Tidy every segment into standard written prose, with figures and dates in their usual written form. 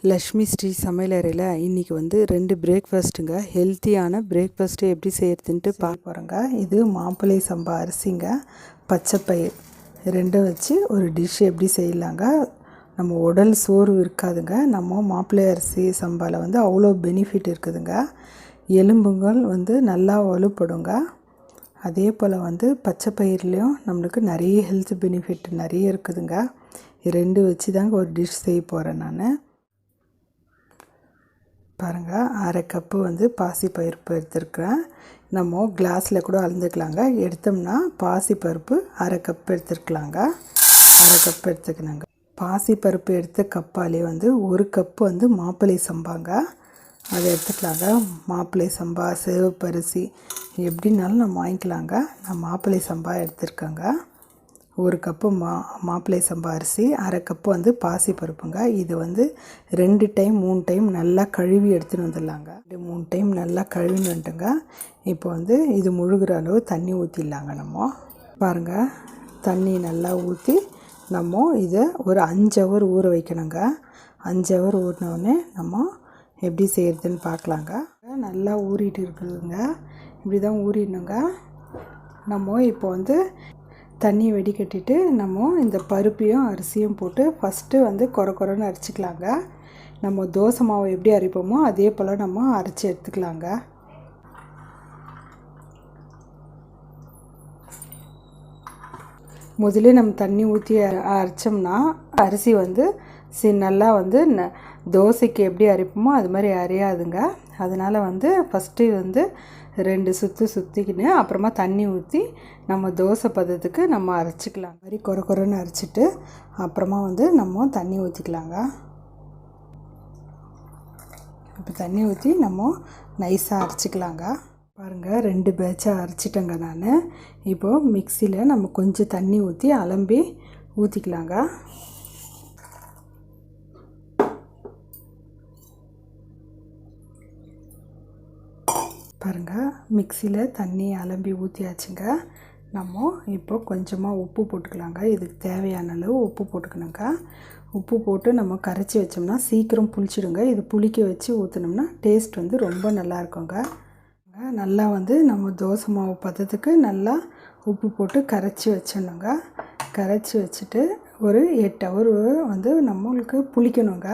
லக்ஷ்மி ஸ்ரீ சமையலறையில் இன்றைக்கி வந்து 2 பிரேக்ஃபாஸ்ட்டுங்க. ஹெல்த்தியான பிரேக்ஃபாஸ்ட்டு எப்படி செய்கிறதுன்ட்டு பார்க்க போகிறோங்க. இது மாப்பிள்ளை சம்பா அரிசிங்க, பச்சைப்பயிர் ரெண்டும் வச்சு ஒரு டிஷ் எப்படி செய்யலாங்க. நம்ம உடல் சோர்வு இருக்காதுங்க. நம்ம மாப்பிள்ளை அரிசி சம்பாவில் வந்து அவ்வளோ பெனிஃபிட் இருக்குதுங்க. எலும்புகள் வந்து நல்லா வலுப்படுங்க. அதே போல் வந்து பச்சைப்பயிர்லேயும் நம்மளுக்கு நிறைய ஹெல்த் பெனிஃபிட் நிறைய இருக்குதுங்க. இது 2 வச்சு தாங்க ஒரு டிஷ் செய்ய போகிறேன் நான். பாருங்கள், 1/2 கப்பு வந்து பாசிப்பருப்பு எடுத்துருக்குறேன். நம்ம கிளாஸில் கூட அளந்துக்கலாங்க. எடுத்தோம்னா பாசிப்பருப்பு 1/2 கப் எடுத்துருக்கலாங்க. 1/2 கப் எடுத்துக்கணுங்க. பாசிப்பருப்பு எடுத்த கப்பாலே வந்து 1 கப்பு வந்து மாப்பிள்ளை சம்பாங்க, அதை எடுத்துக்கலாங்க. மாப்பிள்ளை சம்பா, சிவப்பரிசி எப்படின்னாலும் நம்ம வாங்கிக்கலாங்க. நான் மாப்பிள்ளை சம்பா எடுத்துருக்கேங்க. 1 கப்பு மாப்பிள்ளை சம்பா அரிசி, 1/2 கப்பு வந்து பாசிப்பருப்புங்க. இது வந்து 2 டைம் 3 டைம் நல்லா கழுவி எடுத்துன்னு வந்துடலாங்க. 3 டைம் நல்லா கழுவின்னு வந்துட்டுங்க. இப்போ வந்து இது முழுகிற அளவு தண்ணி ஊற்றிடலாங்க. நம்ம பாருங்கள், தண்ணி நல்லா ஊற்றி நம்ம இதை ஒரு 5 ஹவர் ஊற வைக்கணுங்க. 5 ஹவர் ஊறினோடனே நம்ம எப்படி செய்கிறதுன்னு பார்க்கலாங்க. நல்லா ஊறிட்டு இருக்குதுங்க. இப்படி தான் ஊறிடணுங்க. நம்ம இப்போ வந்து தண்ணி வெடிக்கட்டிட்டு நம்ம இந்த பருப்பையும் அரிசியும் போட்டு ஃபஸ்ட்டு வந்து கொரன்னு அரைச்சிக்கலாங்க. நம்ம தோசை மாவு எப்படி அரைப்போமோ அதே போல் நம்ம அரைச்சி எடுத்துக்கலாங்க. முதல்ல நம்ம தண்ணி ஊற்றி அரைச்சோம்னா அரிசி வந்து நல்லா வந்து தோசைக்கு எப்படி அரைப்போமோ அது மாதிரி அரையாதுங்க. அதனால் வந்து ஃபஸ்ட்டு வந்து 2 சுற்றிக்கின்னு அப்புறமா தண்ணி ஊற்றி நம்ம தோசை பதத்துக்கு நம்ம அரைச்சிக்கலாம். மாதிரி கொரன்னு அரைச்சிட்டு அப்புறமா வந்து நம்ம தண்ணி ஊற்றிக்கலாங்க. இப்போ தண்ணி ஊற்றி நம்ம நைஸாக அரைச்சிக்கலாங்க. பாருங்கள், 2 பேட்சாக அரைச்சிட்டேங்க நான். இப்போது மிக்சியில் நம்ம கொஞ்சம் தண்ணி ஊற்றி அலம்பி ஊற்றிக்கலாங்க. பாருங்கள், மிக்சியில் தண்ணி அலம்பி ஊற்றியாச்சுங்க. நம்ம இப்போ கொஞ்சமாக உப்பு போட்டுக்கலாங்க. இதுக்கு தேவையான அளவு உப்பு போட்டுக்கணுங்க. உப்பு போட்டு நம்ம கரைச்சி வச்சோம்னா சீக்கிரம் புளிச்சிடுங்க. இது புளிக்க வச்சு ஊற்றினோம்னா டேஸ்ட் வந்து ரொம்ப நல்லா இருக்குங்க. நல்லா வந்து நம்ம தோசை மாவு பதத்துக்கு நல்லா உப்பு போட்டு கரைச்சி வச்சிடணுங்க. கரைச்சி வச்சுட்டு ஒரு 8 ஹவர் வந்து நம்மளுக்கு புளிக்கணுங்க.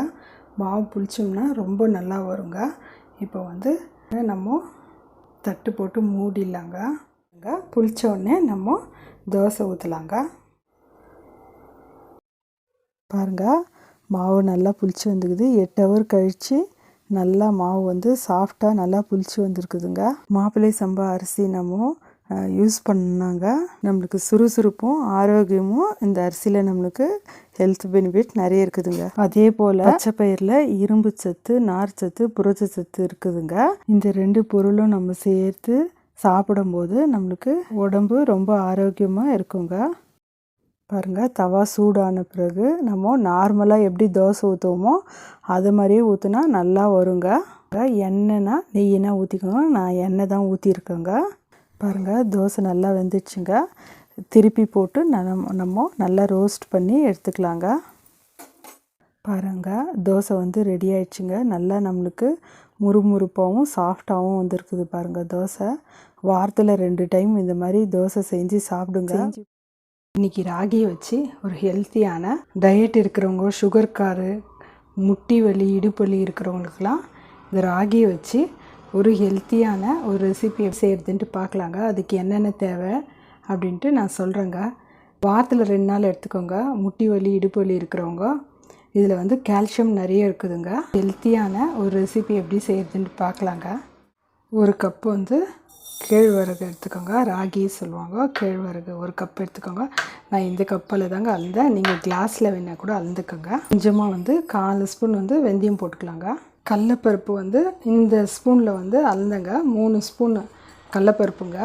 மாவு புளிச்சோம்னா ரொம்ப நல்லா வருங்க. இப்போ வந்து நம்ம தட்டு போட்டு மூடிடலாங்க. புளிச்சோடனே நம்ம தோசை ஊற்றலாங்க. பாருங்கள், மாவு நல்லா புளிச்சு வந்துக்குது. 8 ஹவர் கழித்து நல்லா மாவு வந்து சாஃப்டாக நல்லா புளிச்சு வந்துருக்குதுங்க. மாப்பிள்ளை சம்பா அரிசி நம்ம யூஸ் பண்ணாங்க. நம்மளுக்கு சுறுசுறுப்பும் ஆரோக்கியமும் இந்த அரிசியில் நம்மளுக்கு ஹெல்த் பெனிஃபிட் நிறைய இருக்குதுங்க. அதே போல் பச்சைப்பயிரில் இரும்பு சத்து, நார் சத்து, புரதச்சத்து இருக்குதுங்க. இந்த 2 பொருளும் நம்ம சேர்த்து சாப்பிடும்போது நம்மளுக்கு உடம்பு ரொம்ப ஆரோக்கியமாக இருக்குங்க. பாருங்கள், தவா சூடான பிறகு நம்ம நார்மலாக எப்படி தோசை ஊற்றுவோமோ அது மாதிரியே ஊற்றினா நல்லா வருங்க. எண்ணெய்னா நெய்யினா ஊற்றிக்கோங்க. நான் எண்ணெய் தான் ஊற்றிருக்கேங்க. பாருங்கள், தோசை நல்லா வெந்துடுச்சுங்க. திருப்பி போட்டு நம்ம நல்லா ரோஸ்ட் பண்ணி எடுத்துக்கலாங்க. பாருங்கள், தோசை வந்து ரெடி ஆயிடுச்சுங்க. நல்லா நம்மளுக்கு முறுமுறுப்பாகவும் சாஃப்டாகவும் வந்துருக்குது. பாருங்கள், தோசை வாரத்தில் 2 டைம் இந்த மாதிரி தோசை செஞ்சு சாப்பிடுங்க. இன்றைக்கி ராகியை வச்சு ஒரு ஹெல்த்தியான டயட் இருக்கிறவங்க, சுகர்காரு, முட்டி வலி, இடுப்பு வலி இருக்கிறவங்களுக்கெல்லாம் இந்த ராகியை வச்சு ஒரு ஹெல்த்தியான ஒரு ரெசிபி செய்கிறதுன்ட்டு பார்க்கலாங்க. அதுக்கு என்னென்ன தேவை அப்படின்ட்டு நான் சொல்கிறேங்க. வாரத்தில் 2 நாள் எடுத்துக்கோங்க. முட்டி வலி, இடுப்பு வலி இருக்கிறவங்க. இதில் வந்து கால்சியம் நிறைய இருக்குதுங்க. ஹெல்த்தியான ஒரு ரெசிபி எப்படி செய்கிறதுன்ட்டு பார்க்கலாங்க. 1 கப்பு வந்து கேழ்வரகு எடுத்துக்கோங்க. ராகி சொல்லுவாங்க, கேழ்வரகு 1 கப் எடுத்துக்கோங்க. நான் இந்த கப்பில் தாங்க அளந்தேன். நீங்கள் கிளாஸில் வேணால் கூட அளந்துக்கோங்க. கொஞ்சமாக வந்து 1/4 ஸ்பூன் வந்து வெந்தயம் போட்டுக்கலாங்க. கடலப்பருப்பு வந்து இந்த ஸ்பூனில் வந்து அளந்தங்க. 3 ஸ்பூன் கடலப்பருப்புங்க.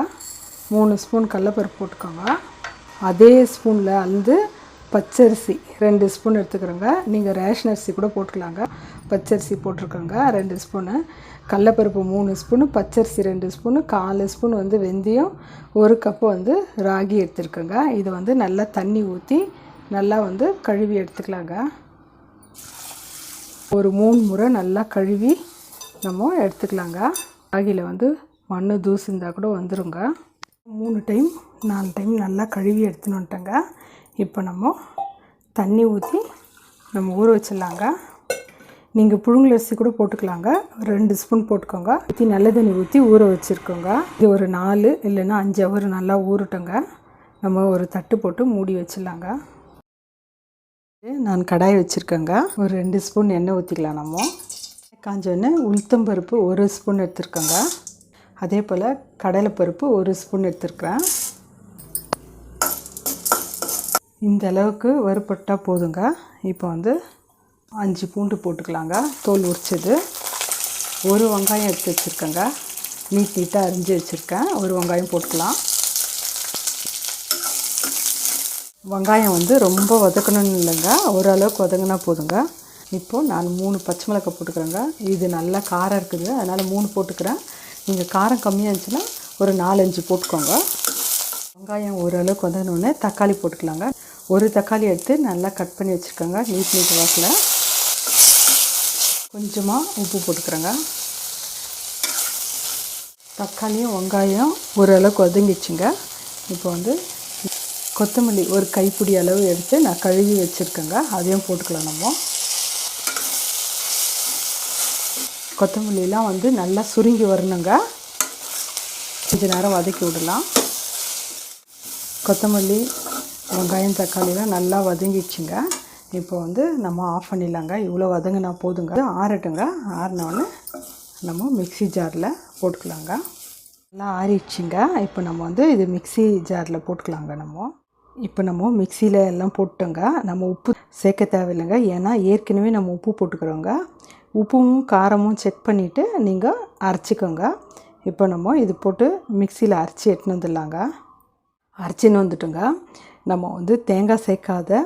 3 ஸ்பூன் கடலப்பருப்பு போட்டுக்கோங்க. அதே ஸ்பூனில் அளந்து பச்சரிசி 2 ஸ்பூன் எடுத்துக்கிறோங்க. நீங்கள் ரேஷன் அரிசி கூட போட்டுக்கலாங்க. பச்சரிசி போட்டிருக்கோங்க 2 ஸ்பூனு. கடலப்பருப்பு 3 ஸ்பூனு, பச்சரிசி 2 ஸ்பூனு, 1/4 ஸ்பூன் வந்து வெந்தயம், 1 கப்பு வந்து ராகி எடுத்துருக்கோங்க. இதை வந்து நல்லா தண்ணி ஊற்றி நல்லா வந்து கழுவி எடுத்துக்கலாங்க. ஒரு 3 முறை நல்லா கழுவி நம்ம எடுத்துக்கலாங்க. ராகியில் வந்து மண் தூசு இருந்தால் கூட வந்துடுங்க. 3 டைம் 4 டைம் நல்லா கழுவி எடுத்துன்னு வந்துட்டேங்க. இப்போ நம்ம தண்ணி ஊற்றி நம்ம ஊற வச்சிடலாங்க. நீங்கள் புழுங்கலரிசி கூட போட்டுக்கலாங்க. 2 ஸ்பூன் போட்டுக்கோங்க. ஊற்றி நல்ல தண்ணி ஊற்றி ஊற வச்சுருக்கோங்க. இது ஒரு 4 இல்லைன்னா 5 ஹவர் நல்லா ஊறட்டுங்க. நம்ம ஒரு தட்டு போட்டு மூடி வச்சிடலாங்க. நான் கடாய் வச்சுருக்கேங்க. ஒரு 2 ஸ்பூன் எண்ணெய் ஊற்றிக்கலாம். நம்ம காஞ்ச எண்ணெய் உளுத்தம்பருப்பு 1 ஸ்பூன் எடுத்துருக்கேங்க. அதே போல் கடலைப்பருப்பு 1 ஸ்பூன் எடுத்துருக்கிறேன். இந்த அளவுக்கு வறுபட்டால் போதுங்க. இப்போ வந்து 5 பூண்டு போட்டுக்கலாங்க, தோல் உரிச்சது. 1 வெங்காயம் எடுத்து வச்சுருக்கேங்க, நீட்டாக அரிஞ்சு வச்சுருக்கேன். 1 வெங்காயம் போட்டுக்கலாம். வெங்காயம் வந்து ரொம்ப வதக்கணும்னு இல்லைங்க, ஓரளவுக்கு வதங்கினா போதுங்க. இப்போது நான் 3 பச்சை மிளகாய் போட்டுக்கிறேங்க. இது நல்லா காரம் இருக்குது, அதனால் 3 போட்டுக்கிறேன். நீங்கள் காரம் கம்மியாக இருந்துச்சுன்னா ஒரு 4-5 போட்டுக்கோங்க. வெங்காயம் ஓரளவுக்கு வதங்கினோடனே தக்காளி போட்டுக்கலாங்க. 1 தக்காளி எடுத்து நல்லா கட் பண்ணி வச்சுருக்கேங்க, நீட் வாக்கில். கொஞ்சமாக உப்பு போட்டுக்கிறேங்க. தக்காளியும் வெங்காயம் ஓரளவுக்கு வதங்கிச்சுங்க. இப்போ வந்து கொத்தமல்லி 1 கைப்பிடி அளவு எடுத்து நான் கழுவி வச்சுருக்கேங்க, அதையும் போட்டுக்கலாம். நம்ம கொத்தமல்லிலாம் வந்து நல்லா சுருங்கி வரணுங்க. கொஞ்ச நேரம் வதக்கி விடலாம். கொத்தமல்லி வெங்காயம் தக்காளிலாம் நல்லா வதங்கிடுச்சுங்க. இப்போ வந்து நம்ம ஆஃப் பண்ணிடலாங்க. இவ்வளோ வதங்கினா போதுங்க. ஆறட்டுங்க. ஆறினோடனே நம்ம மிக்ஸி ஜாரில் போட்டுக்கலாங்க. நல்லா ஆறிடுச்சுங்க. இப்போ நம்ம வந்து இது மிக்ஸி ஜாரில் போட்டுக்கலாங்க. இப்போ நம்ம மிக்சியில் எல்லாம் போட்டோங்க. நம்ம உப்பு சேர்க்க தேவையில்லைங்க, ஏன்னா ஏற்கனவே நம்ம உப்பு போட்டுக்கிறோங்க. உப்பும் காரமும் செக் பண்ணிவிட்டு நீங்கள் அரைச்சிக்கோங்க. இப்போ நம்ம இது போட்டு மிக்சியில் அரைச்சி எடுத்துன்னு வந்துடலாங்க. அரைச்சின்னு வந்துட்டோங்க. நம்ம வந்து தேங்காய் சேர்க்காத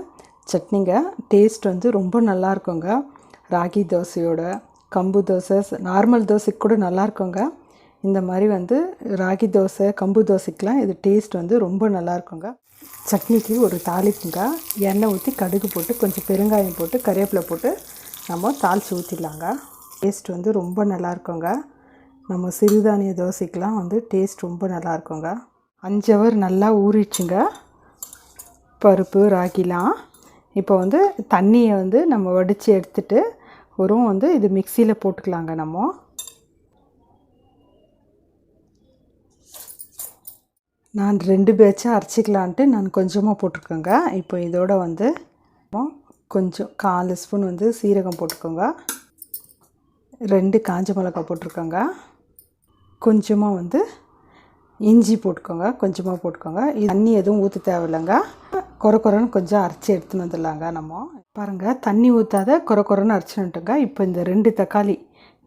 சட்னிங்க. டேஸ்ட் வந்து ரொம்ப நல்லாயிருக்குங்க. ராகி தோசையோட, கம்பு தோசை, நார்மல் தோசைக்கு கூட நல்லாயிருக்குங்க. இந்த மாதிரி வந்து ராகி தோசை, கம்பு தோசைக்கெலாம் இது டேஸ்ட் வந்து ரொம்ப நல்லாயிருக்குங்க. சட்னிக்கு ஒரு தாளிப்புங்க. எண்ணெய் ஊற்றி கடுகு போட்டு கொஞ்சம் பெருங்காயம் போட்டு கறிவேப்பிலை போட்டு நம்ம தாளித்து ஊற்றிடலாங்க. டேஸ்ட் வந்து ரொம்ப நல்லாயிருக்குங்க. நம்ம சிறுதானிய தோசைக்கெலாம் வந்து டேஸ்ட் ரொம்ப நல்லாயிருக்குங்க. 5 ஹவர் நல்லா ஊறிடுச்சுங்க பருப்பு ராகிலாம். இப்போ வந்து தண்ணியை வந்து நம்ம வடித்து எடுத்துகிட்டு வந்து இது மிக்சியில் போட்டுக்கலாங்க. நான் 2 பேட்சாக அரைச்சிக்கலான்ட்டு நான் கொஞ்சமாக போட்டிருக்கேங்க. இப்போ இதோட வந்து கொஞ்சம் 1/4 ஸ்பூன் வந்து சீரகம் போட்டுக்கோங்க. 2 காஞ்ச மிளகாய் போட்டிருக்கோங்க. கொஞ்சமாக வந்து இஞ்சி போட்டுக்கோங்க, கொஞ்சமாக போட்டுக்கோங்க. தண்ணி எதுவும் ஊற்ற தேவையில்லைங்க. கொரன்னு கொஞ்சம் அரைச்சி எடுத்துன்னு வந்துடலாங்க. நம்ம பாருங்கள், தண்ணி ஊற்றாத கொரன்னு அரைச்சின்னுட்டுங்க. இப்போ இந்த 2 தக்காளி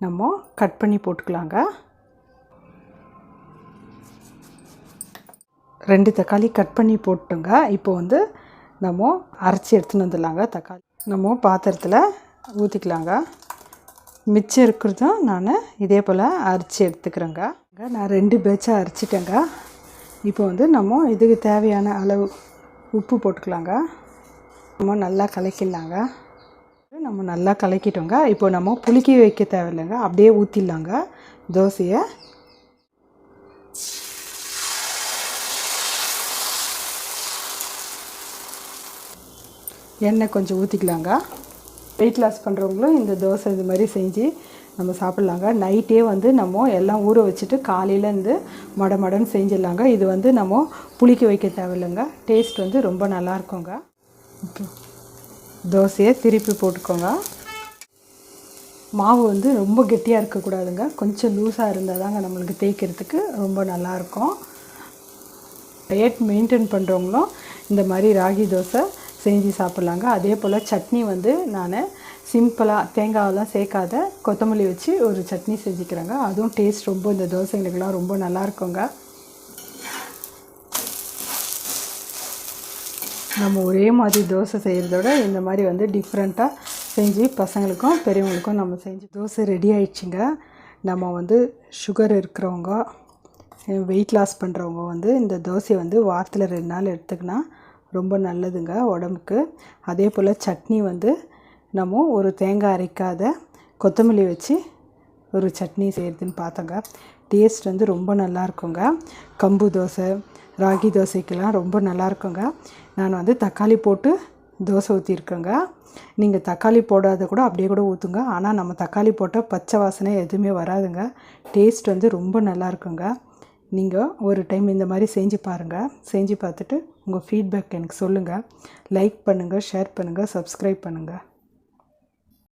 நம்ம கட் பண்ணி போட்டுக்கலாங்க. 2 தக்காளி கட் பண்ணி போட்டுங்க. இப்போ வந்து நம்ம அரைச்சி எடுத்துன்னு வந்துடலாங்க. தக்காளி நம்ம பாத்திரத்தில் ஊற்றிக்கலாங்க. மிச்சம் இருக்கிறதும் நான் இதே போல் அரைச்சி எடுத்துக்கிறேங்க. நான் 2 பேட்சாக அரைச்சிட்டேங்க. இப்போ வந்து நம்ம இதுக்கு தேவையான அளவு உப்பு போட்டுக்கலாங்க. நம்ம நல்லா கலக்கிடலாங்க. நம்ம நல்லா கலக்கிட்டோங்க. இப்போ நம்ம புளிக்க வைக்க தேவையில்லைங்க, அப்படியே ஊற்றிடலாங்க தோசையை. எண்ணெய் கொஞ்சம் ஊற்றிக்கலாங்க. வெயிட் லாஸ் பண்ணுறவங்களும் இந்த தோசை இது மாதிரி செஞ்சு நம்ம சாப்பிட்லாங்க. நைட்டே வந்து நம்ம எல்லாம் ஊற வச்சுட்டு காலையிலேருந்து மடன்னு செஞ்சிடலாங்க. இது வந்து நம்ம புளிக்க வைக்க தேவையில்லைங்க. டேஸ்ட் வந்து ரொம்ப நல்லாயிருக்குங்க. தோசையை திருப்பி போட்டுக்கோங்க. மாவு வந்து ரொம்ப கெட்டியாக இருக்கக்கூடாதுங்க, கொஞ்சம் லூஸாக இருந்தால் தாங்க நம்மளுக்கு தேய்க்கிறதுக்கு ரொம்ப நல்லாயிருக்கும். டயட் மெயின்டைன் பண்ணுறவங்களும் இந்த மாதிரி ராகி தோசை செஞ்சு சாப்பிட்லாங்க. அதே போல் சட்னி வந்து நான் சிம்பிளாக தேங்காயெல்லாம் சேர்க்காத கொத்தமல்லி வச்சு ஒரு சட்னி செஞ்சுக்கிறேங்க. அதுவும் டேஸ்ட் ரொம்ப இந்த தோசைகளுக்கெல்லாம் ரொம்ப நல்லாயிருக்குங்க. நம்ம ஒரே மாதிரி தோசை செய்கிறதோட இந்த மாதிரி வந்து டிஃப்ரெண்ட்டாக செஞ்சு பசங்களுக்கும் பெரியவங்களுக்கும் நம்ம செஞ்சு தோசை ரெடி ஆயிடுச்சுங்க. நம்ம வந்து சுகர் இருக்கிறவங்க, வெயிட் லாஸ் பண்ணுறவங்க வந்து இந்த தோசையை வந்து வாரத்தில் 2 நாள் எடுத்துக்கினா ரொம்ப நல்லதுங்க உடம்புக்கு. அதே போல் சட்னி வந்து நம்ம ஒரு தேங்காய் அரைக்காத கொத்தமல்லி வச்சு ஒரு சட்னி செய்கிறதுன்னு பார்த்தோங்க. டேஸ்ட் வந்து ரொம்ப நல்லா இருக்குங்க. கம்பு தோசை, ராகி தோசைக்கெல்லாம் ரொம்ப நல்லா இருக்குங்க. நான் வந்து தக்காளி போட்டு தோசை ஊற்றிருக்கேங்க. நீங்கள் தக்காளி போடாத கூட அப்படியே கூட ஊற்றுங்க. ஆனால் நம்ம தக்காளி போட்டால் பச்சை வாசனை எதுவுமே வராதுங்க. டேஸ்ட் வந்து ரொம்ப நல்லா இருக்குங்க. நீங்கள் ஒரு டைம் இந்த மாதிரி செஞ்சு பாருங்கள். செஞ்சு பார்த்துட்டு உங்கள் ஃபீட்பேக் எனக்கு சொல்லுங்கள். லைக் பண்ணுங்கள், ஷேர் பண்ணுங்கள், சப்ஸ்கிரைப் பண்ணுங்கள்.